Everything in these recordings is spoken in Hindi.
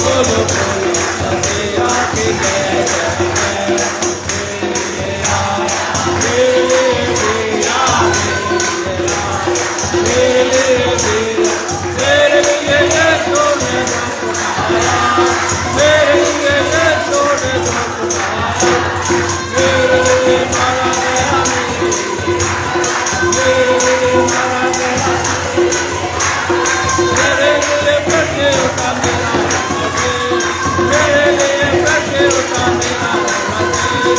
बोलो बोलो मसीहा की जय जय मेरे लिए यीशु ने दुख उठाया, मेरे लिए यीशु ने दुख उठाया, मेरे लिए मारा गया, मेरे लिए मारा गया, मेरे लिए प्रति उठा मेरा मसीह, मेरे लिए प्रति उठा मेरा मसीह।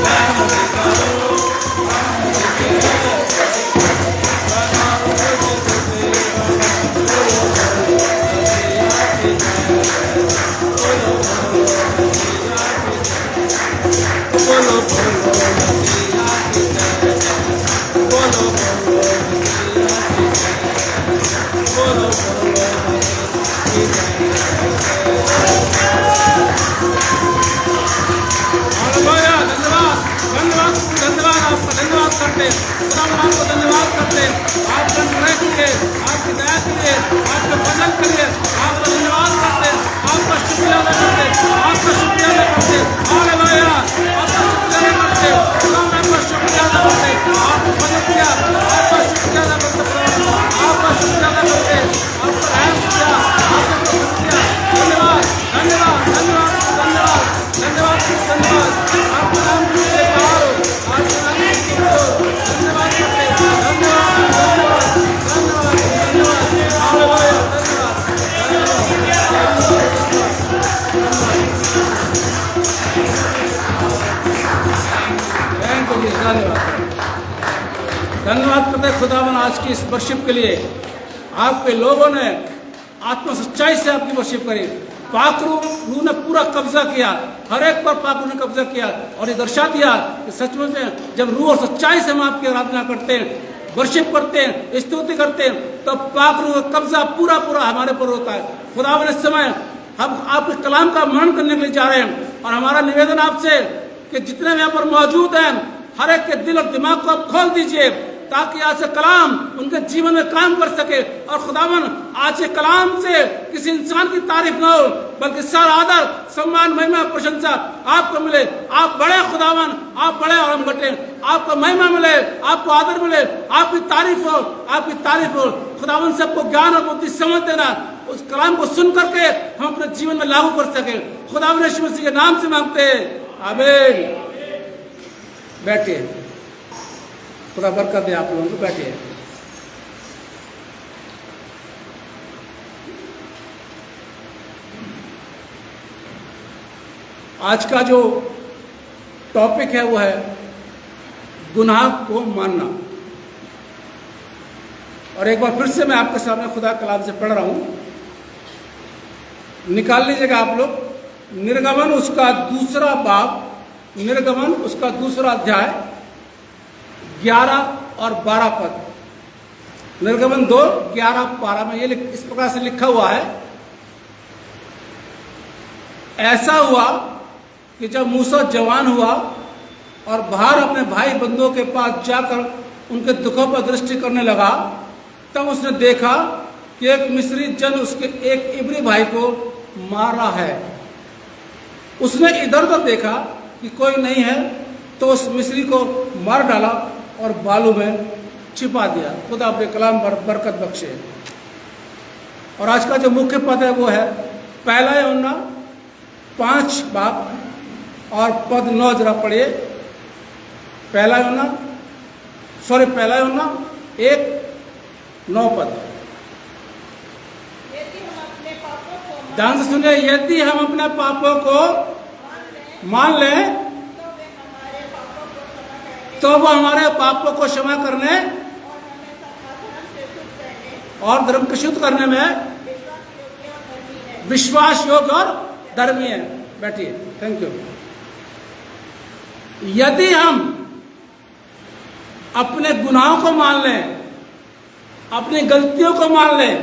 मैं करो बोलो बोलो मसीहा की जय जय, बोलो बोलो मसीहा की जय, बोलो बोलो मसीहा की जय। धन्यवाद धन्यवाद धन्यवाद, आपका धन्यवाद करते, आपको धन्यवाद करते, आपका अनुग्रह के लिए, आपकी दया के लिए, आपके भजन के लिए आपका धन्यवाद करते, आपका शुक्रिया अदा करते, आपका शुक्रिया अदा करते, हालेलुया, आपका शुक्रिया अदा करते, आपका शुक्रिया अदा करते, आपको भजन किया, आपका शुक्रिया अदा करते, आपका शुक्रिया अदा करते, आपका रहम किया, आपका पसंद किया। धन्यवाद धन्यवाद धन्यवाद धन्यवाद धन्यवाद धन्यवाद, आपका नाम के पार हो, आपका नाम के पार हो, धन्यवाद करते, धन्यवाद धन्यवाद धन्यवाद धन्यवाद, हालेलुया, धन्यवाद करते खुदावन आज की इस वर्शिप के लिए। आपके लोगों ने आत्मा सच्चाई से आपकी वर्शिप करी, पाक रूह ने पूरा कब्जा किया, हर एक पर पाक रूह ने कब्जा किया और ये दर्शा दिया कि सचमुच में जब रूह और सच्चाई से हम आपकी आराधना करते हैं, वर्शिप करते हैं, स्तुति करते हैं, तो पाक रूह का कब्जा पूरा पूरा हमारे पर होता है। खुदावन इस समय हम आपके कलाम का मनन करने के लिए जा रहे हैं और हमारा निवेदन आपसे कि जितने यहाँ पर मौजूद हैं हर एक के दिल और दिमाग को आप खोल दीजिए ताकि आज से कलाम उनके जीवन में काम कर सके। और खुदावन आज से कलाम से किसी इंसान की तारीफ ना हो बल्कि सारा आदर सम्मान महिमा प्रशंसा आपको मिले। आप बड़े खुदावन, आप बड़े और हम घटे, आपको महिमा मिले, आपको आदर मिले, आपकी तारीफ हो, आपकी तारीफ हो। खुदावन सबको ज्ञान और बुद्धि समझ देना, उस कलाम को सुन करके हम अपने जीवन में लागू कर सके। खुदावन यीशु मसीह के नाम से मांगते हैं, आमीन। बैठिए, खुदा बरकत दे आप लोगों को, बैठिए। आज का जो टॉपिक है वो है गुनाह को मानना। और एक बार फिर से मैं आपके सामने खुदा कलाम से पढ़ रहा हूं, निकाल लीजिएगा आप लोग। निर्गमन उसका दूसरा बाब, निर्गमन उसका दूसरा अध्याय 11 और 12 पद। निर्गमन 2, 11, 12 में ये इस प्रकार से लिखा हुआ है, ऐसा हुआ कि जब मूसा जवान हुआ और बाहर अपने भाई बंधुओं के पास जाकर उनके दुखों पर दृष्टि करने लगा, तब उसने देखा कि एक मिस्री जन उसके एक इब्री भाई को मार रहा है। उसने इधर उधर देखा कि कोई नहीं है तो उस मिस्री को मार डाला और बालू में छिपा दिया। खुदा अपने कलाम पर बरकत बख्शे। और आज का जो मुख्य पद है वो है पहला यूहन्ना 5 बाब और पद 9 जरा पढ़िए। पहला यूहन्ना 1:9 पद। ध्यान से सुनिए, यदि हम अपने पापों को मान लें तो वो हमारे पापों को क्षमा करने और धर्म को शुद्ध करने में विश्वास योग्य और धर्मी है। बैठिए, थैंक यू। यदि हम अपने गुनाहों को मान लें, अपनी गलतियों को मान लें,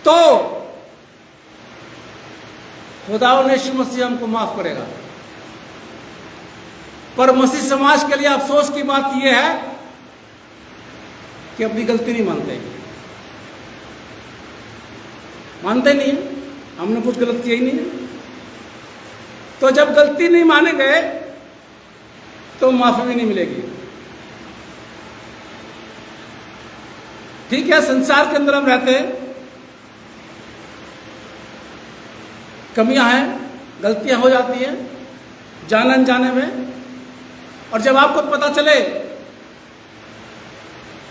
तो खुदावंद यीशु मसीह हमको माफ करेगा। पर मसीह समाज के लिए अफसोस की बात यह है कि अपनी गलती नहीं मानते नहीं। हमने कुछ गलत किया ही नहीं है। तो जब गलती नहीं माने गए तो माफी भी नहीं मिलेगी। ठीक है, संसार के अंदर हम रहते हैं, कमियां हैं, गलतियां हो जाती हैं जाने अनजाने में। और जब आपको पता चले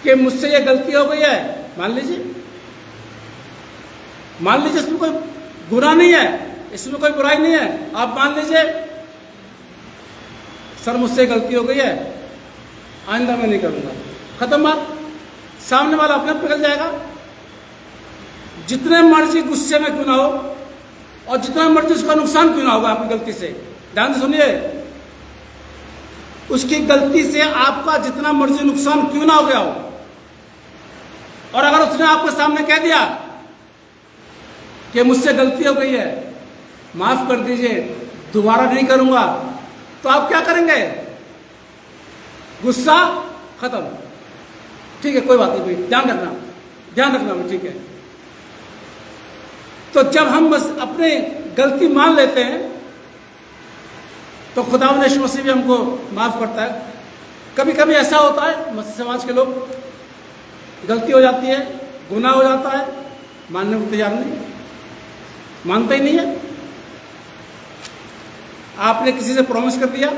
कि मुझसे ये गलती हो गई है, मान लीजिए इसमें कोई गुनाह नहीं है, इसमें कोई बुराई नहीं है, आप मान लीजिए सर मुझसे गलती हो गई है, आइंदा मैं नहीं करूंगा, खत्म बात। सामने वाला अपने पिघल जाएगा। जितने मर्जी गुस्से में क्यों ना हो और जितना मर्जी उसका नुकसान क्यों ना होगा आपकी गलती से, ध्यान से सुनिए, उसकी गलती से आपका जितना मर्जी नुकसान क्यों ना हो गया हो, और अगर उसने आपके सामने कह दिया कि मुझसे गलती हो गई है, माफ कर दीजिए, दोबारा नहीं करूंगा, तो आप क्या करेंगे? गुस्सा खत्म, ठीक है, कोई बात नहीं भाई, ध्यान रखना भाई, ठीक है। तो जब हम बस अपने गलती मान लेते हैं तो खुदावंद यीशु मसीह भी हमको माफ करता है। कभी कभी ऐसा होता है मसीह समाज के लोग, गलती हो जाती है, गुनाह हो जाता है, मानने को तैयार नहीं, मानते ही नहीं है। आपने किसी से प्रॉमिस कर दिया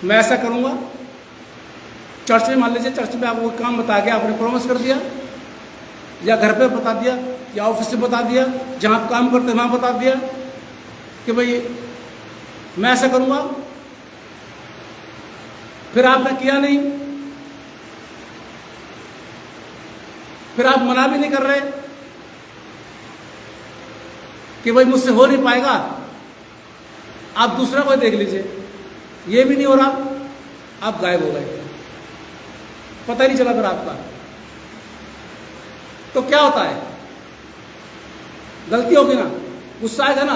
मैं ऐसा करूंगा, चर्च में मान लीजिए, चर्च में आपको काम बता गया, आपने प्रॉमिस कर दिया, या घर पे बता दिया, या ऑफिस में बता दिया, जहां आप काम करते हैं वहां बता दिया कि भाई मैं ऐसा करूंगा, फिर आपने किया नहीं, फिर आप मना भी नहीं कर रहे कि भाई मुझसे हो नहीं पाएगा, आप दूसरा कोई देख लीजिए, ये भी नहीं हो रहा, आप गायब हो गए, पता ही नहीं चला फिर आपका। तो क्या होता है? गलती होगी ना, गुस्सा आएगा ना,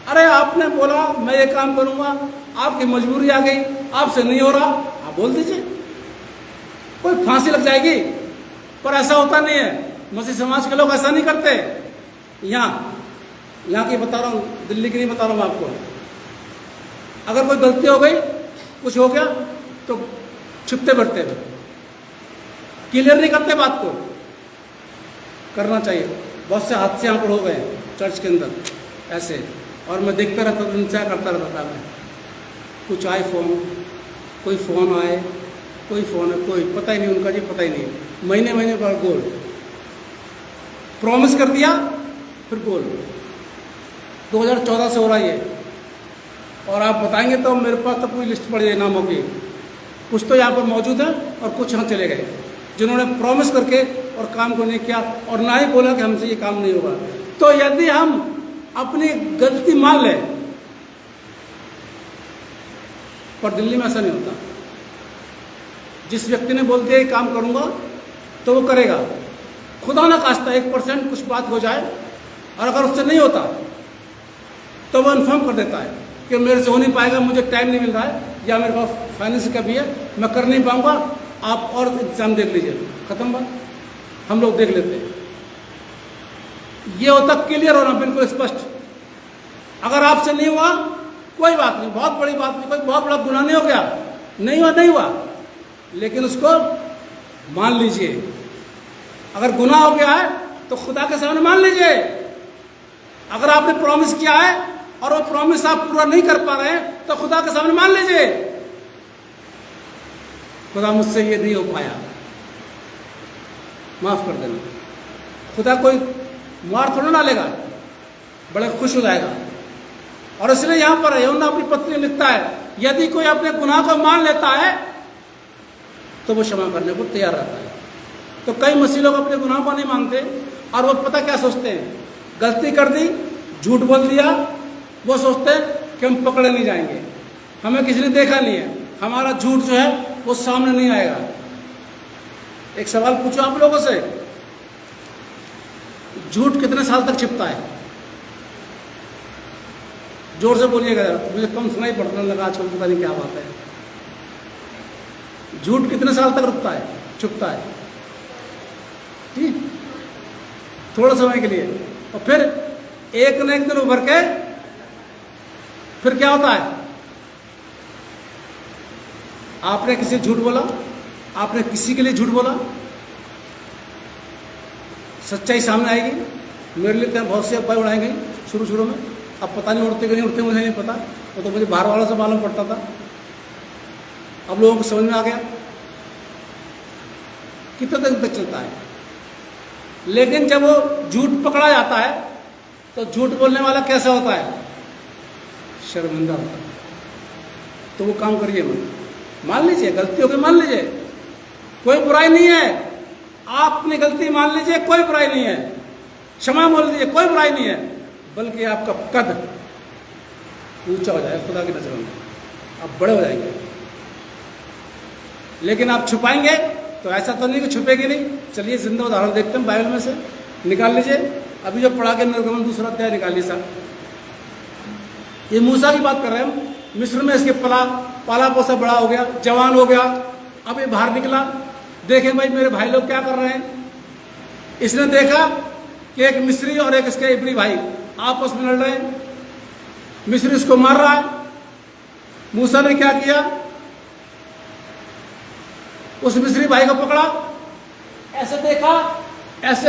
अरे आपने बोला मैं ये काम करूंगा, आपकी मजबूरी आ गई, आपसे नहीं हो रहा, आप बोल दीजिए, कोई फांसी लग जाएगी। पर ऐसा होता नहीं है, मसीह समाज के लोग ऐसा नहीं करते। यहाँ की बता रहा हूँ, दिल्ली की नहीं बता रहा हूँ आपको। अगर कोई गलती हो गई, कुछ हो गया, तो छिपते बढ़ते हैं, क्लियर नहीं करते बात को। करना चाहिए। बहुत से हादसे यहाँ पर हो गए चर्च के अंदर ऐसे, और मैं देखता रहता था, इंतजार करता रहता था मैं, कुछ आए फोन, कोई फ़ोन आए, कोई फ़ोन है, कोई पता ही नहीं उनका, जी पता ही नहीं, महीने महीने पर गोल, प्रॉमिस कर दिया फिर गोल। 2014 से हो रहा है ये, और आप बताएंगे तो मेरे पास तो पूरी लिस्ट पड़ जाए नामों की। कुछ तो यहाँ पर मौजूद है और कुछ यहाँ चले गए, जिन्होंने प्रॉमिस करके और काम को नहीं किया, और ना ही बोला कि हमसे ये काम नहीं होगा। तो यदि हम अपनी गलती मान लें, पर दिल्ली में ऐसा नहीं होता। जिस व्यक्ति ने बोल दिया ये काम करूंगा तो वो करेगा। खुदा ना खास्ता 1% कुछ बात हो जाए, और अगर उससे नहीं होता तो वो इन्फॉर्म कर देता है कि मेरे से हो नहीं पाएगा, मुझे टाइम नहीं मिल रहा है, या मेरे पास फाइनेंस का भी है, मैं कर नहीं पाऊंगा, आप और इंतजाम देख लीजिए, खत्म बात। हम लोग देख लेते हैं। ये होता क्लियर होना, बिल्कुल स्पष्ट। अगर आपसे नहीं हुआ कोई बात नहीं, बहुत बड़ी बात नहीं, कोई बहुत बड़ा गुनाह नहीं हो गया, नहीं हुआ नहीं हुआ, लेकिन उसको मान लीजिए। अगर गुनाह हो गया है तो खुदा के सामने मान लीजिए। अगर आपने प्रॉमिस किया है और वो प्रॉमिस आप पूरा नहीं कर पा रहे हैं तो खुदा के सामने मान लीजिए, खुदा मुझसे ये नहीं हो पाया, माफ कर देना। खुदा कोई मार थोड़ा ना लेगा, बड़े खुश हो जाएगा। और इसलिए यहां पर यूहन्ना अपनी पत्री में लिखता है, यदि कोई अपने गुनाह को मान लेता है तो वो क्षमा करने को तैयार रहता है। तो कई मसीह लोग अपने गुनाह को नहीं मानते, और वो पता क्या सोचते हैं, गलती कर दी, झूठ बोल दिया, वो सोचते हैं कि हम पकड़े नहीं जाएंगे, हमें किसी ने देखा नहीं है, हमारा झूठ जो है वो सामने नहीं आएगा। एक सवाल पूछो आप लोगों से, झूठ कितने साल तक छिपता है? जोर से बोलिएगा, मुझे कम सुनाई पड़ने लगा आजकल, पता नहीं क्या बात है। झूठ कितने साल तक रुकता है, छुपता है? ठीक। थोड़े समय के लिए, और फिर एक न एक दिन उभर के फिर क्या होता है, आपने किसी झूठ बोला, आपने किसी के लिए झूठ बोला, सच्चाई सामने आएगी। मेरे लिए बहुत से अफवाह उड़ाई गई शुरू में, अब पता नहीं उड़ते कि नहीं उड़ते, मुझे नहीं पता, वो तो मुझे बाहर वालों से मालूम पड़ता था। अब लोगों को समझ में आ गया कितना दिन तक चलता है। लेकिन जब वो झूठ पकड़ा जाता है तो झूठ बोलने वाला कैसा होता है, शर्मिंदा होता है। तो वो काम करिए मत, मान लीजिए गलती हो गई, मान लीजिए, कोई बुराई नहीं है, आप अपनी गलती मान लीजिए, कोई बुराई नहीं है, क्षमा बोल दीजिए, कोई बुराई नहीं है, बल्कि आपका कद ऊंचा हो जाएगा खुदा की नजरों में, आप बड़े हो जाएंगे। लेकिन आप छुपाएंगे तो ऐसा तो नहीं कि छुपेगी नहीं। चलिए जिंदा उदाहरण देखते हैं, बाइबल में से निकाल लीजिए, अभी जो पढ़ा के निर्गमन 2 अध्याय निकालिए साहब। ये मूसा की बात कर रहे हैं हम। मिस्र में इसके पाला पोसा बड़ा हो गया, जवान हो गया, अब ये बाहर निकला, देखें भाई मेरे भाई लोग क्या कर रहे हैं। इसने देखा कि एक मिस्री और एक इसके इब्री भाई आपस में लड़ रहे हैं, मिस्री इसको मार रहा है। मूसा ने क्या किया, उस मिस्री भाई को पकड़ा, ऐसे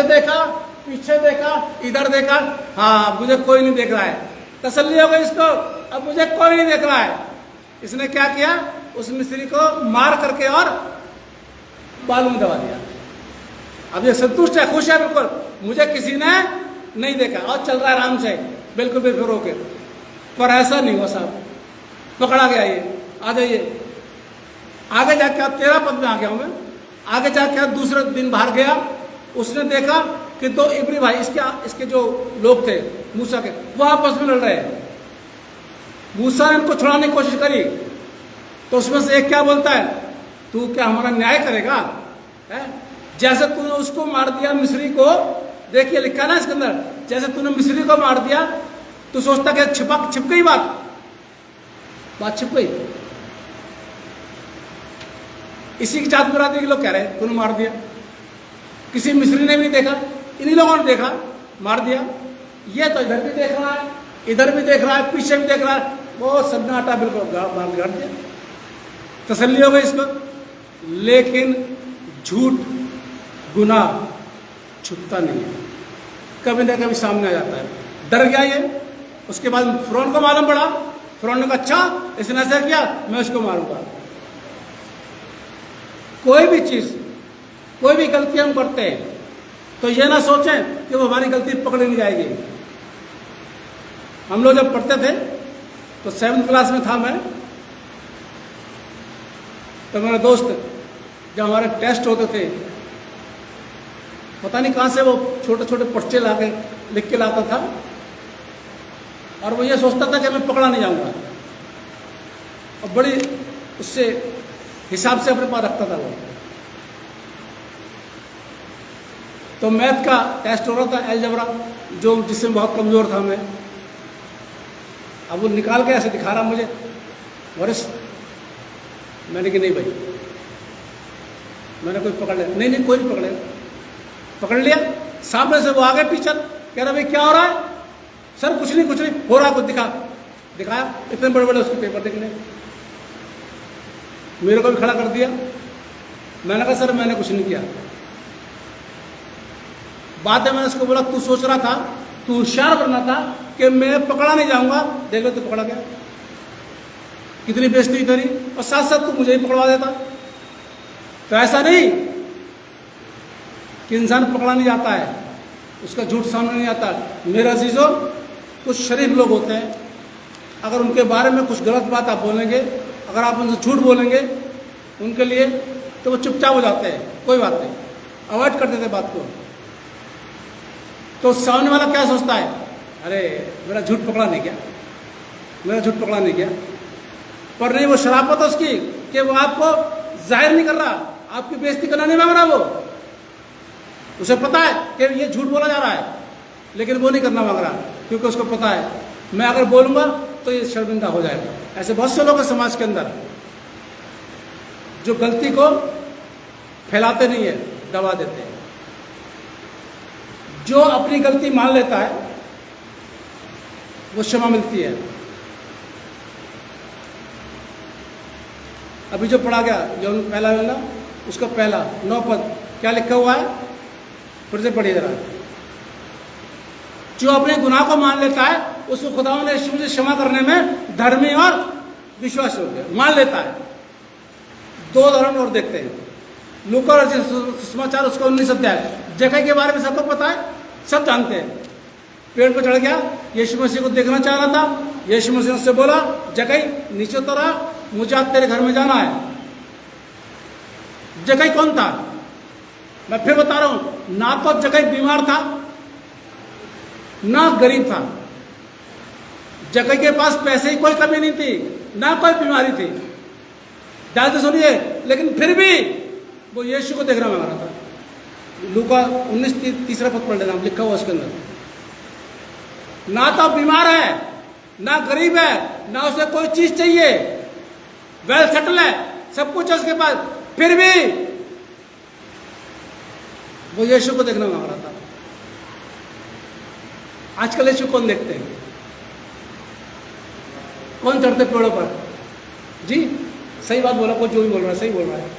देखा, पीछे देखा, इधर देखा, हाँ मुझे कोई नहीं देख रहा है, तसल्ली हो गई इसको, अब मुझे कोई नहीं देख रहा है। इसने क्या किया, उस मिस्री को मार करके और बालू में दबा दिया। अब ये संतुष्ट है, खुश है बिल्कुल, मुझे किसी ने नहीं देखा, और चल रहा है आराम से, बिल्कुल बेफिक्र होके। पर ऐसा नहीं हुआ साहब, पकड़ा गया। ये आ जाइए आगे जाके, 13 पद में आ गया हूं मैं। आगे जाके दूसरे दिन बाहर गया, उसने देखा कि 2 इब्री भाई इसके जो लोग थे मूसा के, वो आपस में लड़ रहे हैं। मूसा ने इनको छुड़ाने की कोशिश करी तो उसमें से एक क्या बोलता है, तू क्या हमारा न्याय करेगा है? जैसे तूने उसको मार दिया मिस्री को, देखिए लिखा ना इसके अंदर, जैसे तूने मिस्री को मार दिया, तू सोचता कि छिप गई बात छिप गई। इसी की जात बिरादरी के लोग कह रहे हैं तूने मार दिया, किसी मिस्री ने भी देखा, इन्हीं लोगों ने देखा, मार दिया। ये तो इधर भी देख रहा है, इधर भी देख रहा है, पीछे भी देख रहा है, बहुत सन्नाटा बिल्कुल मार गाड़ दिया, तसल्ली हो गई इसको। लेकिन झूठ गुनाह छुपता नहीं है, कभी ना कभी सामने आ जाता है। डर गया ये, उसके बाद फिरौन को मालूम पड़ा, फिरौन ने कहा अच्छा इसने ऐसा किया, मैं उसको मारूंगा। कोई भी चीज, कोई भी गलती हम करते हैं तो ये ना सोचें कि वो हमारी गलती पकड़ी नहीं जाएगी। हम लोग जब पढ़ते थे तो 7th क्लास में था मैं, तो मेरा दोस्त जब हमारे टेस्ट होते थे, पता नहीं कहाँ से वो छोटे छोटे पर्चे ला के लिख के लाता था, और वो ये सोचता था कि मैं पकड़ा नहीं जाऊंगा, और बड़ी उससे हिसाब से अपने पास रखता था वो। तो मैथ का टेस्ट हो रहा था, अलजेब्रा, जो जिसमें बहुत कमजोर था मैं। अब वो निकाल के ऐसे दिखा रहा मुझे, वरिस, मैंने कि नहीं भाई, मैंने कोई पकड़ लिया, नहीं कोई नहीं पकड़ेगा। पकड़ लिया, सामने से वो आ गए टीचर, कह रहा भाई क्या हो रहा है? सर कुछ नहीं हो रहा, कुछ दिखाया, इतने बड़े बड़े उसके पेपर दिखने, मेरे को भी खड़ा कर दिया। मैंने कहा सर मैंने कुछ नहीं किया। बाद में मैंने उसको बोला तू सोच रहा था, तू होशियार बनना था कि मैं पकड़ा नहीं जाऊंगा, देख लो तू पकड़ा गया, कितनी बेइज्जती तेरी, और साथ साथ तू मुझे ही पकड़वा देता। तो ऐसा नहीं कि इंसान पकड़ा नहीं जाता है, उसका झूठ सामने नहीं आता। मेरे अजीजों, कुछ शरीफ लोग होते हैं, अगर उनके बारे में कुछ गलत बात आप बोलेंगे, अगर आप उनसे झूठ बोलेंगे उनके लिए, तो वो चुपचाप हो जाते हैं, कोई बात नहीं, अवॉइड कर देते बात को। तो सामने वाला क्या सोचता है, अरे मेरा झूठ पकड़ा नहीं गया, पर नहीं, वो शराफत है उसकी कि वो आपको जाहिर नहीं कर रहा, आपकी बेइज्जती करना नहीं मांग रहा। वो उसे पता है कि ये झूठ बोला जा रहा है, लेकिन वो नहीं करना मांग रहा, क्योंकि उसको पता है मैं अगर बोलूंगा तो ये शर्मिंदा हो जाएगा। ऐसे बहुत से लोग हैं समाज के अंदर जो गलती को फैलाते नहीं है, दबा देते हैं। जो अपनी गलती मान लेता है वो क्षमा मिलती है। अभी जो पढ़ा गया जो पहला वाला, उसका पहला 9 पद क्या लिखा हुआ है, फिर से पढ़िए जरा। जो अपने गुनाह को मान लेता है उसको खुदा ने यीशु से क्षमा करने में धर्मी और विश्वास हो गया, मान लेता है। 2 उदाहरण और देखते हैं। लूका और सुसमाचार उसका 19 अध्याय। जक्कई के बारे में सबको पता है, सब जानते हैं। पेड़ पर चढ़ गया, यीशु मसीह को देखना चाह रहा था। यीशु मसीह ने उससे बोला, जक्कई नीचे उतर आ, मुझे आज तेरे घर में जाना है। जक्कई कौन था? मैं फिर बता रहा हूं, ना तो जक्कई बीमार था ना गरीब था। जक्कई के पास पैसे की कोई कमी नहीं थी, ना कोई बीमारी थी। ध्यान से सुनिए, लेकिन फिर भी वो यीशु को देखना मांग रहा था। लूका 19 तीसरा पद पढ़ लेना, लिखा हुआ उसके अंदर। ना तो बीमार है ना गरीब है, ना उसे कोई चीज चाहिए, वेल सेटल है, सब कुछ है उसके पास, फिर भी वो यीशु को देखना मांग रहा था। आजकल यीशु कौन देखते हैं? कौन चढ़ते पेड़ों पर? जी सही बात बोला, कोई जो भी बोल रहा है सही बोल रहा है।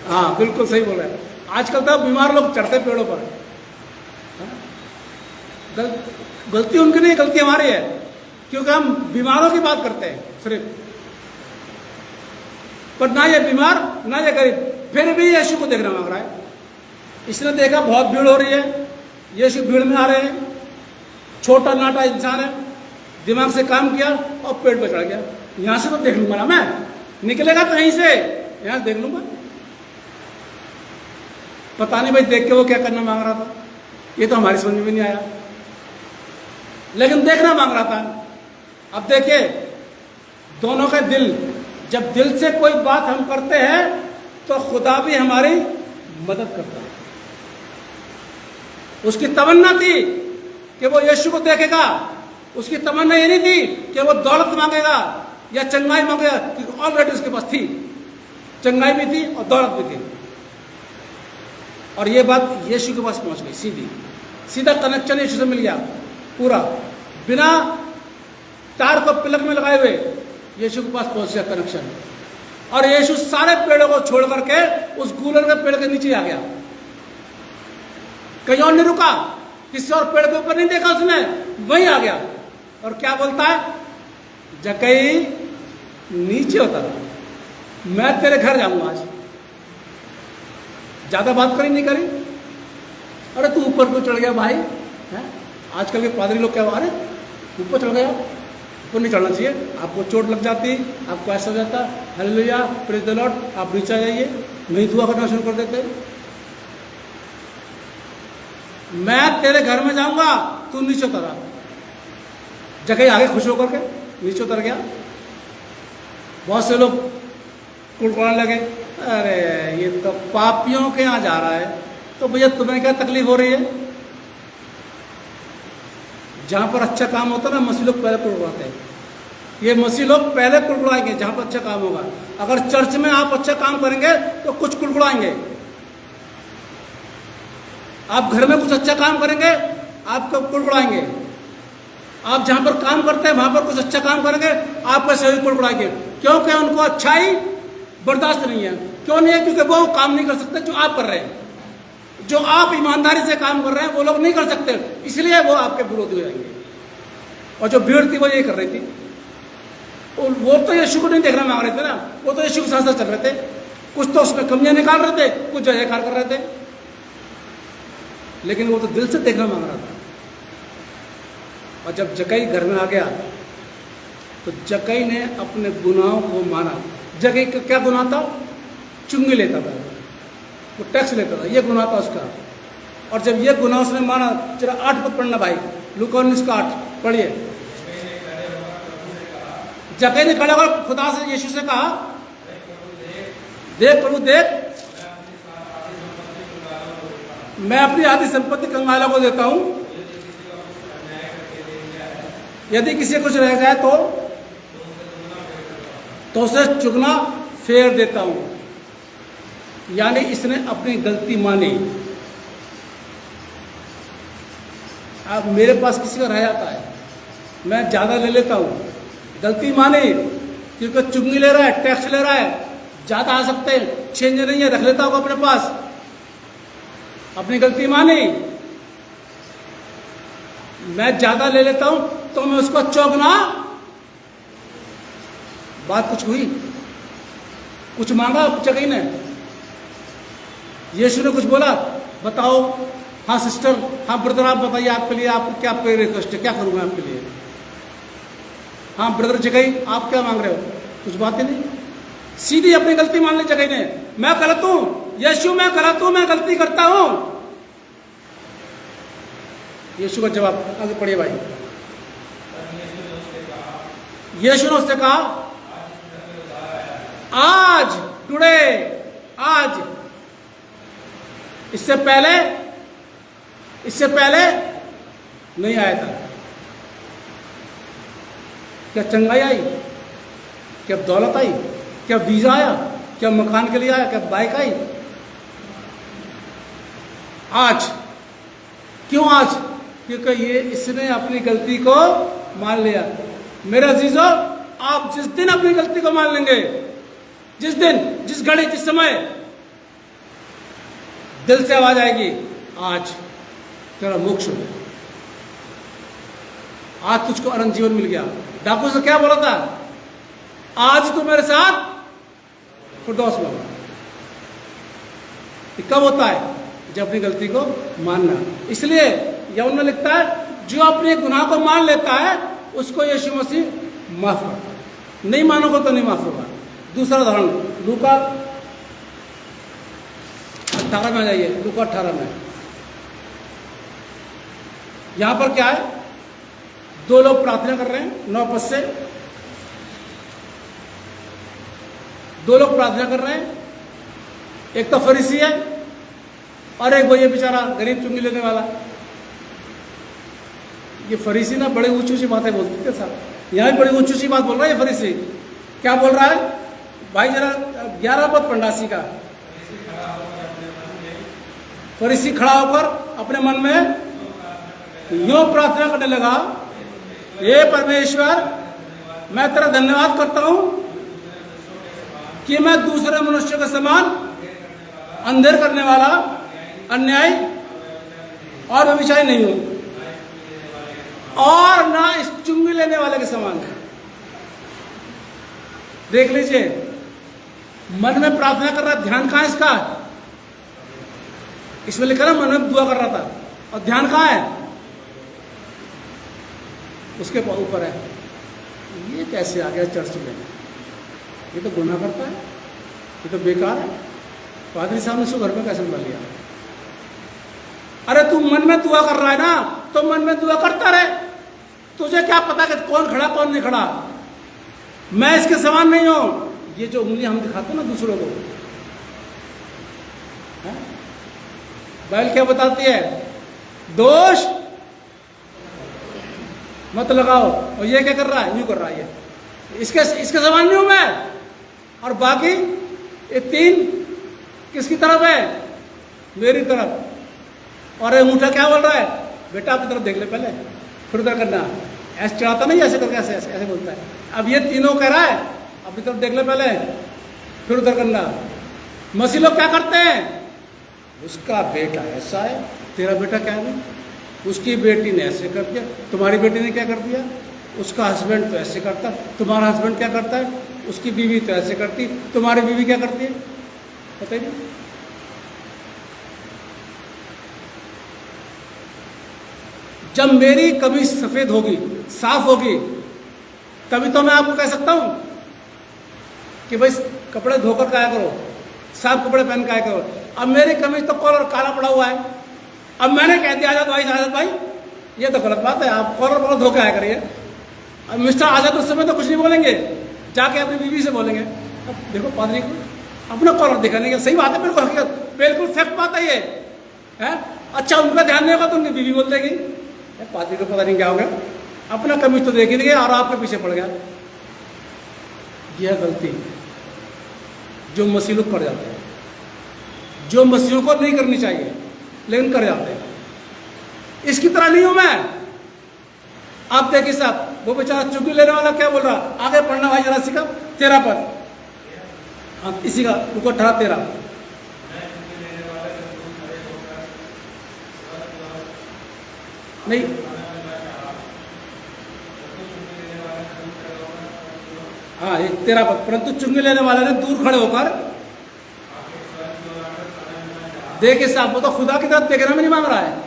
हाँ बिल्कुल सही बोल रहा है। आजकल तो बीमार लोग चढ़ते पेड़ों पर। गलती उनकी नहीं, गलती हमारी है, क्योंकि हम बीमारों की बात करते हैं सिर्फ। पर ना ये बीमार ना ये गरीब, फिर भी यीशु को देखना मांग रहा है। इसने देखा बहुत भीड़ हो रही है, यीशु भीड़ में आ रहे हैं, छोटा नाटा इंसान है, दिमाग से काम किया और पेड़ पर चढ़ गया। यहां से तो देख लूंगा ना मैं, निकलेगा तो यहीं से, यहां देख लूंगा। पता नहीं भाई देख के वो क्या करना मांग रहा था, ये तो हमारी समझ में भी नहीं आया, लेकिन देखना मांग रहा था। अब देखिए दोनों का दिल, जब दिल से कोई बात हम करते हैं तो खुदा भी हमारी मदद करता है। उसकी तमन्ना थी कि वो यीशु को देखेगा, उसकी तमन्ना ये नहीं थी कि वो दौलत मांगेगा या चंगाई मांगेगा, क्योंकि ऑलरेडी उसके पास थी, चंगाई भी थी और दौलत भी थी। और ये बात यीशु के पास पहुंच गई, सीधा कनेक्शन यीशु से मिल गया पूरा, बिना तार को प्लग में लगाए हुए यीशु के पास पहुंच गया कनेक्शन। और यीशु सारे पेड़ों को छोड़ करके उस गूलर के पेड़ के नीचे आ गया, कहीं और नहीं रुका, किसी और पेड़ के ऊपर नहीं देखा उसने, वहीं आ गया। और क्या बोलता है, जक्कई नीचे उतर, मैं तेरे घर जाऊंगा आज। ज्यादा बात करी नहीं करी, अरे तू ऊपर क्यों चढ़ गया भाई है? आजकल के पादरी लोग क्या, अरे ऊपर चढ़ गया, ऊपर नहीं चढ़ना चाहिए, आपको चोट लग जाती, आपको ऐसा हो जाता, हालेलुया प्रेज द लॉर्ड, आप नीचे आ जाइए, नहीं दुआ करना शुरू कर देते। मैं तेरे घर में जाऊंगा, तू नीचे उतरा। जगह आगे खुश होकर के नीचे उतर गया। बहुत से लोग कुड़कुड़ाने लगे, अरे ये तो पापियों के यहाँ जा रहा है, तो भैया तुम्हें क्या तकलीफ हो रही है? जहां पर अच्छा काम होता है ना, मसीह लोग पहले कुड़कुड़ाते हैं। ये मसीह लोग पहले कुड़कुड़ाएंगे जहां पर अच्छा काम होगा। अगर चर्च में आप अच्छा काम करेंगे तो कुछ कुड़कुड़ाएंगे, आप घर में कुछ अच्छा काम करेंगे आपको कुड़कुड़ाएंगे, आप जहां पर काम करते हैं वहां पर कुछ अच्छा काम करेंगे आपको सही कुड़कुड़ाएंगे, क्योंकि उनको अच्छाई बर्दाश्त नहीं है। क्यों नहीं है? क्योंकि वो काम नहीं कर सकते जो आप कर रहे हैं, जो आप ईमानदारी से काम कर रहे हैं वो लोग नहीं कर सकते, इसलिए वो आपके विरोधी हो जाएंगे। और जो भीड़ थी वो ये कर रही थी, वो तो यीशु को नहीं देखना मांग रहे थे ना, वो तो यीशु के साथ साथ चल रहे थे, कुछ तो उसमें कमियां निकाल रहे थे, कुछ जयकार कर रहे थे, लेकिन वो तो दिल से देखना मांग रहा था। और जब जक्कई घर में आ गया तो जक्कई ने अपने गुनाहों को माना। जक्कई का क्या गुनाह था? चुंगी लेता था, वो टैक्स लेता था, ये गुनाह था उसका। और जब ये गुनाह उसने माना, जरा 8 पद पढ़ना भाई, लूका 19 का 8 पढ़िए। जक्कई ने खड़ा होकर खुदा से, यीशु से कहा, देख प्रभु देख, मैं अपनी आधी संपत्ति कंगालों को देता हूं, यदि किसी कुछ रह जाए तो उसे चुगना फेर देता हूं। यानी इसने अपनी गलती मानी। अब मेरे पास किसी का रह जाता है, मैं ज़्यादा ले लेता हूँ, गलती मानी, क्योंकि चुंगी ले रहा है, टैक्स ले रहा है, ज़्यादा आ सकते हैं, चेंज नहीं है, रख लेता हूँ अपने पास, अपनी गलती मानी, मैं ज़्यादा ले लेता हूँ तो मैं उसको चौगना, बात कुछ हुई, कुछ मांगा जगह ने, यीशु ने कुछ बोला, बताओ, हाँ सिस्टर, हाँ ब्रदर, आप बताइए, आपके लिए आप क्या पे रिक्वेस्ट है, क्या करूँ मैं आपके लिए, हाँ ब्रदर जगह आप क्या मांग रहे हो, कुछ बात ही नहीं, सीधी अपनी गलती मान ली जगह ने, मैं गलत हूँ, यीशु मैं गलत हूँ, मैं गलती करता हूँ। यीशु का जवाब, आगे पढ़िए भाई। यीशु ने उससे कहा, आज, टुडे, आज, इससे पहले नहीं आया था। क्या चंगाई आई, क्या दौलत आई, क्या वीजा आया, क्या मकान के लिए आया, क्या बाइक आई? आज, क्यों आज? क्योंकि ये इसने अपनी गलती को मान लिया। मेरे अजीजों, आप जिस दिन अपनी गलती को मान लेंगे, जिस दिन, जिस घड़ी, जिस समय दिल से आवाज आएगी, आज तेरा मोक्ष हो गया, आज तुझको अनंत जीवन मिल गया। डाकू से क्या बोला था? आज तू मेरे साथ फिरदौस में होगा। कब होता है? जब अपनी गलती को मानना। इसलिए यूहन्ना लिखता है, जो अपने गुनाह को मान लेता है उसको यीशु मसीह माफ करता है, नहीं मानोगे तो नहीं माफ होगा। दूसरा उदाहरण लूका 18 में आ जाइए, लूका 18 में। यहां पर क्या है? दो लोग प्रार्थना कर रहे हैं, 9 पद से दो लोग प्रार्थना कर रहे हैं, एक तो फरीसी है और एक वो ये बेचारा गरीब चुंगी लेने वाला। ये फरीसी ना बड़े ऊंची ऊंची बातें बोलते थे साहब, यहाँ भी बड़ी ऊंची ऊंची बात बोल रहा है ये फरीसी। क्या बोल रहा है भाई? जरा 11 पद पंडासी का। फरीसी खड़ा होकर अपने मन में यूं प्रार्थना करने लगा, हे परमेश्वर, मैं तेरा धन्यवाद करता हूं कि मैं दूसरे मनुष्य के समान अंधेर करने वाला, अन्याय और व्यभिचारी नहीं हूं, और ना इस चुंगी लेने वाले के समान। देख लीजिए, मन में प्रार्थना कर रहा, ध्यान कहां है इसका? इसमें लिखा ना मन में दुआ कर रहा था, और ध्यान कहां है? उसके ऊपर है। ये कैसे आ गया चर्च में? ये तो गुनाह करता है, ये तो बेकार है। पादरी साहब ने उसको घर में कैसे बुला लिया? अरे तू मन में दुआ कर रहा है ना, तो मन में दुआ करता रहे, तुझे क्या पता कि कौन खड़ा कौन नहीं खड़ा? मैं इसके समान नहीं हूं। ये जो उंगली हम दिखाते हैं ना दूसरों को, बाइबल क्या बताती है? दोष मत लगाओ। और ये क्या कर रहा है? यूं कर रहा है, ये इसके समान नहीं हूं मैं। और बाकी ये 3 किसकी तरफ है? मेरी तरफ। और अंगूठा क्या बोल रहा है? बेटा अपनी तरफ देख ले पहले, फिर उधर करना। ऐसे चढ़ाता नहीं, ऐसे करके ऐसे ऐसे बोलता है। अब ये तीनों कह रहा है अपनी तरफ देख ले पहले, फिर उधर करना। मसीह लोग क्या करते हैं? उसका बेटा ऐसा है, तेरा बेटा क्या है? उसकी बेटी ने ऐसे कर दिया, तुम्हारी बेटी ने क्या कर दिया? उसका हस्बैंड तो ऐसे करता, तुम्हारा हस्बैंड क्या करता है? उसकी बीवी तो ऐसे करती, तुम्हारी बीवी क्या करती है? पता ही नहीं। जब मेरी कमीज सफेद होगी, साफ होगी, तभी तो मैं आपको कह सकता हूं कि भाई कपड़े धोकर खाया करो, साफ कपड़े पहन खाया करो। अब मेरी कमीज तो कॉलर काला पड़ा हुआ है, अब मैंने कह दिया आजाद भाई ये तो गलत बात है, आप कॉलर धो के आया करिए। अब मिस्टर आजाद उस समय तो कुछ नहीं बोलेंगे, जाके अपनी बीवी से बोलेंगे, अब देखो पादरी को अपना कॉलर दिखाने का। सही बात है, बिल्कुल हकीकत, बिल्कुल फैक्ट बात है ये है। अच्छा उनका ध्यान नहीं होगा तो उनकी बीवी बोल देगी, पादरी को पता नहीं क्या हो गया, अपना कमीज तो देख ही नहीं गया और आपके पीछे पड़ गया। यह गलती जो मसीह लोग कर जाते हैं, जो मसीहों को नहीं करनी चाहिए लेकिन कर जाते हैं। इसकी तरह नहीं हूं मैं। आप देखिए साहब, वो बेचारा चुंगी लेने वाला क्या बोल रहा, आगे पढ़ना भाई जरा सीखा 13 पर, हाँ इसी का रुको 18-13 नहीं, हाँ 13 पर, परंतु चुंगी लेने वाले ने दूर खड़े होकर देखे साहब, वो तो खुदा की तरफ देखना में नहीं मांग रहा है,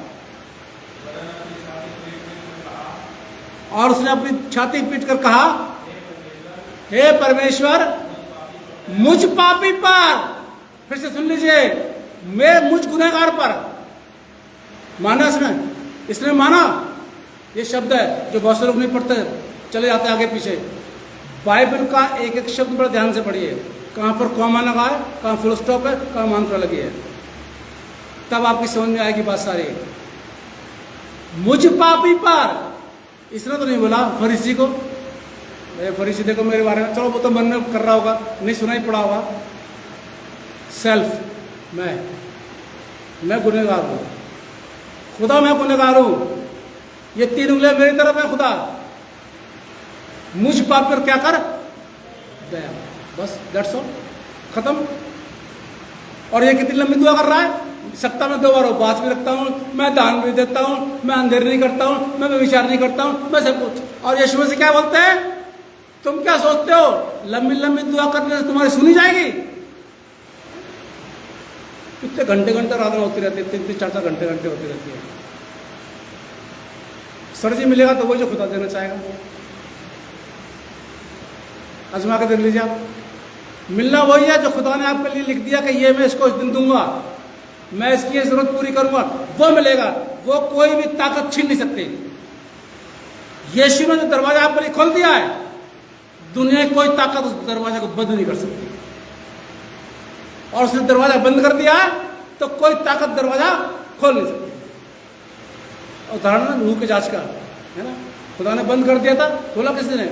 और उसने अपनी छाती पीट कर कहा, हे परमेश्वर मुझ पापी पर, फिर से सुन लीजिए, मैं मुझ गुनहगार पर। माना इसने माना। ये शब्द है जो बहुत से लोग नहीं पढ़ते, चले जाते आगे पीछे। बाइबल का एक एक शब्द बड़ा ध्यान से पढ़िए, कहां पर कॉमा लगा है, कहां फुल स्टॉप है, कहां मात्रा लगी है, तब आपकी समझ में आएगी बात सारी। मुझ पापी पर, इसने तो नहीं बोला फरीसी को, फरीसी देखो मेरे बारे में, चलो वो तो मन में कर रहा होगा, नहीं सुना ही पड़ा होगा। सेल्फ, मैं गुनहगार हूं, खुदा मैं गुनहगार हूं, ये 3 उंगलियां मेरी तरफ है खुदा, मुझ पाप पर क्या कर दया, बस दैट्स ऑल, खत्म। और ये कितनी लंबी दुआ कर रहा है, सप्ताह में 2 बार उपवास भी रखता हूँ, मैं दान भी देता हूँ, मैं अंधेर नहीं करता हूँ, मैं विचार नहीं करता हूँ, मैं सब कुछ। और यीशु से क्या बोलते हैं, तुम क्या सोचते हो लंबी लंबी दुआ करने से तुम्हारी सुनी जाएगी? कितने घंटे आराधना होती रहती है, 3-3, 4-4 घंटे होती रहती है। सर जी मिलेगा तो वही जो खुदा देना चाहेगा, आजमा के देख लीजिए आप। मिलना वही है जो खुदा ने आपके लिए लिख दिया कि ये मैं इसको इस दिन दूंगा, मैं इसकी जरूरत पूरी करूंगा, वो मिलेगा, वो कोई भी ताकत छीन नहीं सकती। यीशु ने जो दरवाजा आपके लिए खोल दिया है, दुनिया की कोई ताकत उस दरवाजे को बंद नहीं कर सकती, और उसने दरवाजा बंद कर दिया तो कोई ताकत दरवाजा खोल नहीं सकती। उदाहरण ना नूह के जांच का है ना, खुदा ने बंद कर दिया था, खोला किसने?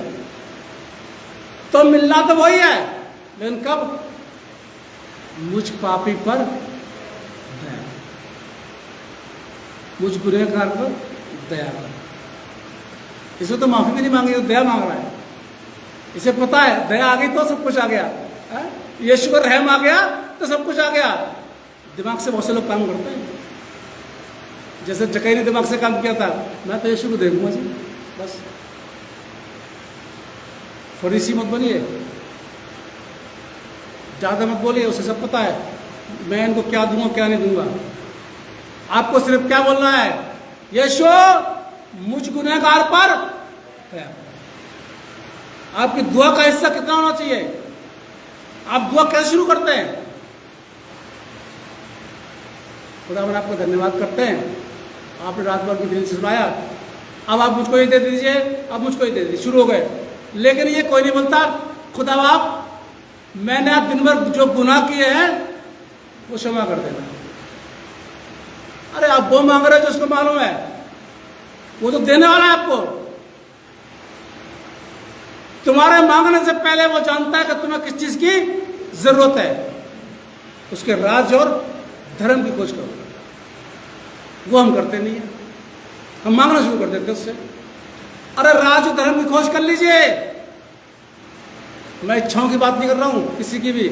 तो मिलना तो वही है, लेकिन कब? मुझ पापी पर दया, मुझ गुनहगार पर दया कर। इसमें तो माफी भी नहीं मांगी, तो दया मांग रहा है। इसे पता है दया आ गई तो सब कुछ आ गया, यीशु का रहम आ गया तो सब कुछ आ गया। दिमाग से बहुत से लोग काम करते हैं, जैसे जकई ने दिमाग से काम किया था, मैं तो यीशु को देखूंगा जी बस। फरीसी मत बनिए, ज्यादा मत बोलिए, उसे सब पता है मैं इनको क्या दूंगा क्या नहीं दूंगा। आपको सिर्फ क्या बोलना है, यीशु मुझ गुनहगार पर। आपकी दुआ का हिस्सा कितना होना चाहिए? आप दुआ कैसे शुरू करते हैं? खुदावन आपको धन्यवाद करते हैं, आपने रात भर की दिल से सुनाया, अब आप मुझको ये दे दीजिए, अब मुझको ये दे दीजिए, शुरू हो गए। लेकिन ये कोई नहीं बोलता, खुदा आप मैंने आप दिन भर जो गुनाह किए हैं वो क्षमा कर देना। अरे आप वो मांग रहे हो जो उसको मालूम है, वो तो देने वाला है आपको। तुम्हारे मांगने से पहले वो जानता है कि तुम्हें किस चीज की जरूरत है। उसके राज और धर्म की खोज करो, वो हम करते नहीं है, हम मांगना शुरू कर देते उससे। अरे राज और धर्म की खोज कर लीजिए। मैं इच्छाओं की बात नहीं कर रहा हूं किसी की भी,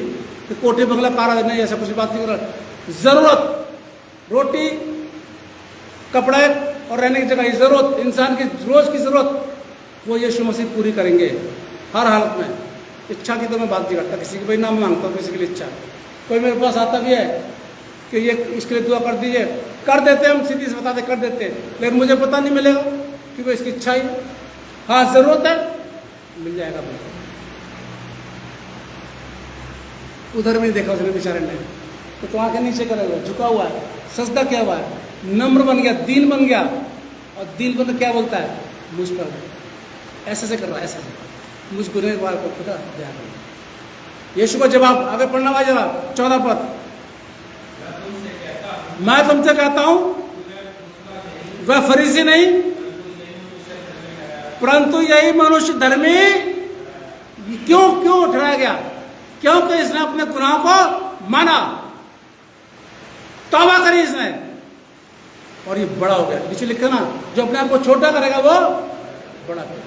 कि कोठे बंगला कार नहीं, ऐसा कुछ बात नहीं कर रहा। जरूरत, रोटी कपड़े और रहने की जगह, जरूरत, इंसान की रोज की जरूरत, वो यीशु मसीह पूरी करेंगे हर हालत में। इच्छा की तो मैं बात नहीं करता किसी की, भाई नाम मांगता हूँ किसी के लिए इच्छा। कोई मेरे पास आता भी है कि ये इसके लिए दुआ कर दीजिए, कर देते हम, सीधी से बताते कर देते, लेकिन मुझे पता नहीं मिलेगा क्योंकि इसकी इच्छा ही। हाँ जरूरत है, मिल जाएगा बिल्कुल। उधर भी देखा उसने बेचारे ने, तो आंखें नीचे करे हुआ, झुका हुआ है, सजदा किया हुआ है, नम्र बन गया, दीन बन गया। और दीन बन क्या बोलता है, मुझ पर ऐसे से कर रहा है, ऐसे से मुझ गुनहगार को खुदा दया कर। यीशु का जवाब आगे पढ़ना भाई जरा, 14 पद। मैं तुमसे कहता हूं वह फरीसी नहीं परंतु यही मनुष्य धर्मी। क्यों ठहराया गया? क्योंकि इसने अपने गुनाह को माना, तौबा करी इसने। और ये बड़ा हो गया। नीचे लिखा ना, जो अपने आप को छोटा करेगा वो बड़ा करेगा।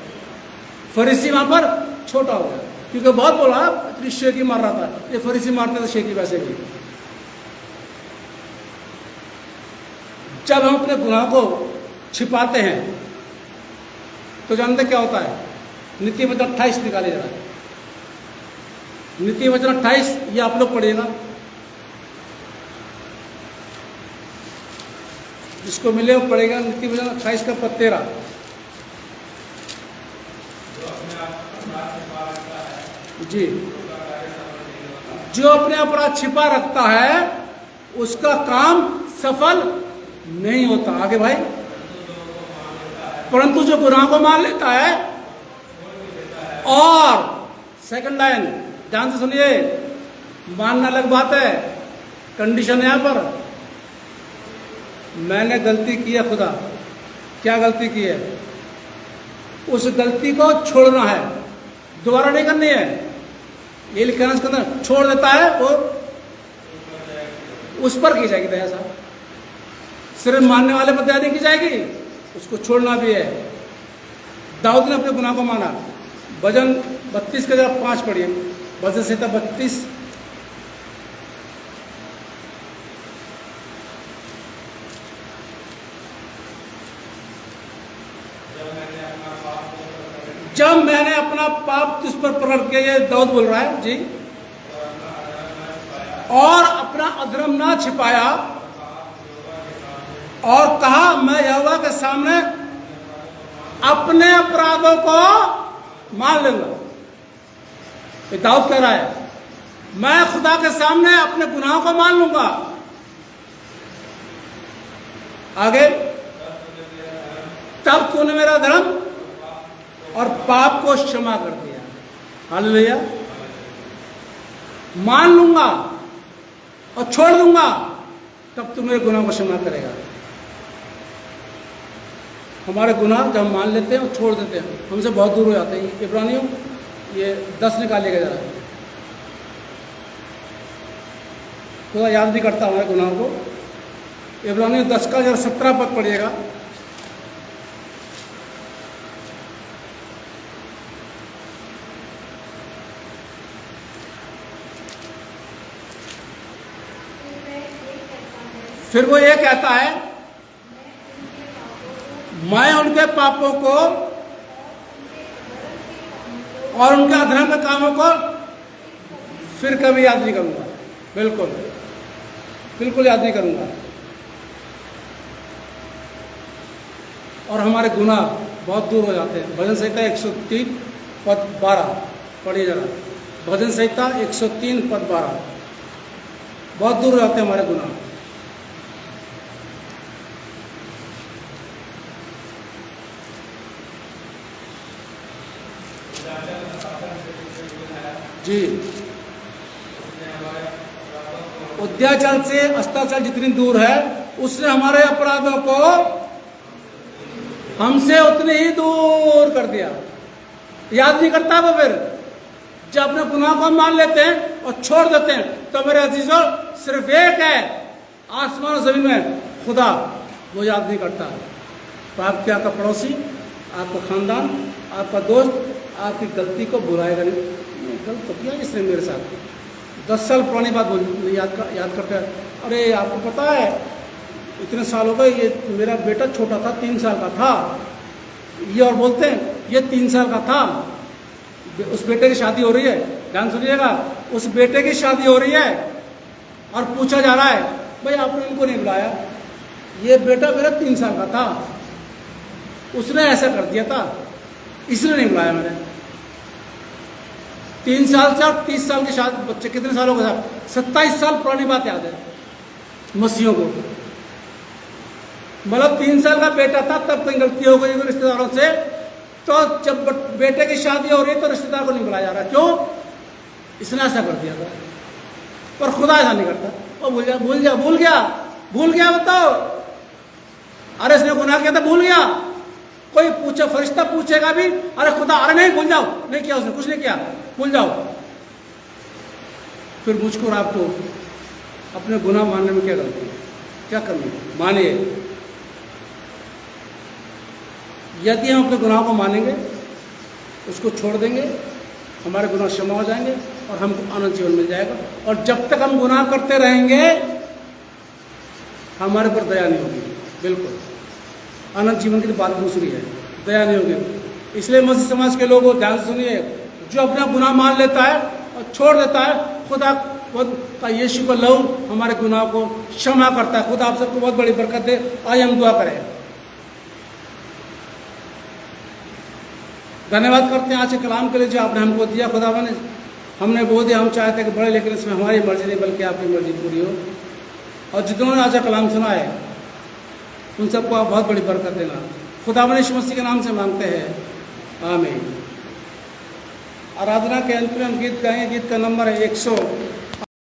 फरीसी वहां पर छोटा हो गया, क्योंकि बहुत बोला इतनी शेखी मार रहा था, ये फरीसी मारते थे शेखी वैसे भी। जब हम अपने गुनाह को छिपाते हैं तो जानते क्या होता है? नीति वचन 28 निकाले जरा, नीति वचन 28, ये आप लोग पढ़िएगा, जिसको मिले वो पढ़ेगा। नीति वचन 28 का पद 13। जी, जो अपने अपराध छिपा रखता है उसका काम सफल नहीं होता। आगे भाई, परंतु जो गुनाह को मान लेता है और सेकंड लाइन ध्यान से सुनिए, मानना अलग बात है, कंडीशन है यहां पर, मैंने गलती की है, खुदा क्या गलती की है, उस गलती को छोड़ना है, दोबारा नहीं करनी है। ये लिखा है इसके अंदर, छोड़ देता है और उस पर की जाएगी दया साहब, सिर्फ मानने वाले पर दया नहीं की जाएगी, उसको छोड़ना भी है। दाऊद ने अपने गुनाह को माना। भजन 32 के जरा 5 पढ़िए, भजन संहिता 32। जब मैंने अपना पाप तुझ पर प्रकट किया, ये दाऊद बोल रहा है जी, और अपना अधर्म ना छिपाया, और कहा मैं यहोवा के सामने अपने अपराधों को मान लूंगा। ये दाऊद कह रहा है, मैं खुदा के सामने अपने गुनाहों को मान लूंगा। आगे, तब तूने मेरा धर्म और पाप को क्षमा कर दिया। हालेलुया। मान लूंगा और छोड़ दूंगा, तब तू मेरे गुनाह को क्षमा करेगा। हमारे गुनाह जब हम मान लेते हैं और छोड़ देते हैं, हमसे बहुत दूर हो जाते हैं। इब्रानियों ये 10 निकालिएगा जरा, थोड़ा याद भी करता हमारे गुनाह को। इब्रानियों 10 का जरा 17 पद पढ़िएगा। फिर वो ये कहता है, मैं उनके पापों को और उनके अधर्म के कामों को फिर कभी याद नहीं करूंगा। बिल्कुल बिल्कुल याद नहीं करूंगा। और हमारे गुनाह बहुत दूर हो जाते हैं। भजन संहिता 103 पद 12 पढ़िए जरा। भजन संहिता 103 पद 12, बहुत दूर हो जाते हैं हमारे गुनाह। जी, उद्याचल से अस्ताचल जितनी दूर है, उसने हमारे अपराधों को हमसे उतने ही दूर कर दिया। याद नहीं करता वो फिर, जब अपने गुनाह को मान लेते हैं और छोड़ देते हैं, तो मेरे अजीजों सिर्फ एक है आसमान और जमीन में, खुदा, वो याद नहीं करता। तो आपके आपका पड़ोसी, आपका खानदान, आपका दोस्त आपकी गलती को बुलाएगा नहीं। गलत तो किया इसने मेरे साथ, 10 साल पुरानी बात बोल याद करते हैं, अरे आपको पता है इतने साल हो गए, ये मेरा बेटा छोटा था, 3 साल का था, ये और बोलते हैं ये 3 साल का था, उस बेटे की शादी हो रही है, ध्यान सुनिएगा, उस बेटे की शादी हो रही है और पूछा जा रहा है, भाई आपने इनको नहीं बुलाया, ये बेटा मेरा 3 साल का था, उसने ऐसा कर दिया था, इसलिए नहीं बुलाया मैंने। 3 साल से और 30 साल के शादी, बच्चे कितने सालों के साथ, 27 साल पुरानी बात याद है मसीहों को। मतलब 3 साल का बेटा था तब कोई गलती हो गई रिश्तेदारों से, तो जब बेटे की शादी हो रही तो रिश्तेदार को नहीं बुलाया जा रहा, क्यों? इसने ऐसा कर दिया था। पर खुदा ऐसा नहीं करता, वो भूल गया बताओ, अरे इसने गुनाह किया था, भूल गया। कोई पूछे, फरिश्ता पूछेगा भी, अरे खुदा, अरे नहीं भूल जाओ, नहीं किया उसने, कुछ नहीं किया, भूल जाओ। फिर मुझको और आपको अपने गुनाह मानने में क्या गलती है, क्या करनी है? मानिए यदि हम अपने गुनाह को मानेंगे, उसको छोड़ देंगे, हमारे गुनाह क्षमा हो जाएंगे और हमको अनंत जीवन मिल जाएगा। और जब तक हम गुनाह करते रहेंगे हमारे पर दया नहीं होगी। बिल्कुल, अनंत जीवन की तो बात दूसरी है, दया नहीं होगी। इसलिए मसीह समाज के लोगों ध्यान से सुनिए, जो अपना गुनाह मान लेता है और छोड़ देता है, खुदा का यीशु का लहू हमारे गुनाह को क्षमा करता है। खुदा आप सबको बहुत बड़ी बरकत दे। आइए हम दुआ करें। धन्यवाद करते हैं आज के कलाम के लिए जो आपने हमको दिया। खुदा ने हमने वो दिया, हम चाहते हैं कि बढ़े, लेकिन इसमें हमारी मर्जी नहीं बल्कि आपकी मर्जी पूरी हो। और जितनों ने आज का कलाम सुना है उन सबको आप बहुत बड़ी बरकत देना। खुदा ने यीशु मसीह के नाम से मांगते हैं, आमीन। आराधना के अंत में हम गीत गाएंगे। गीत का नंबर है 100।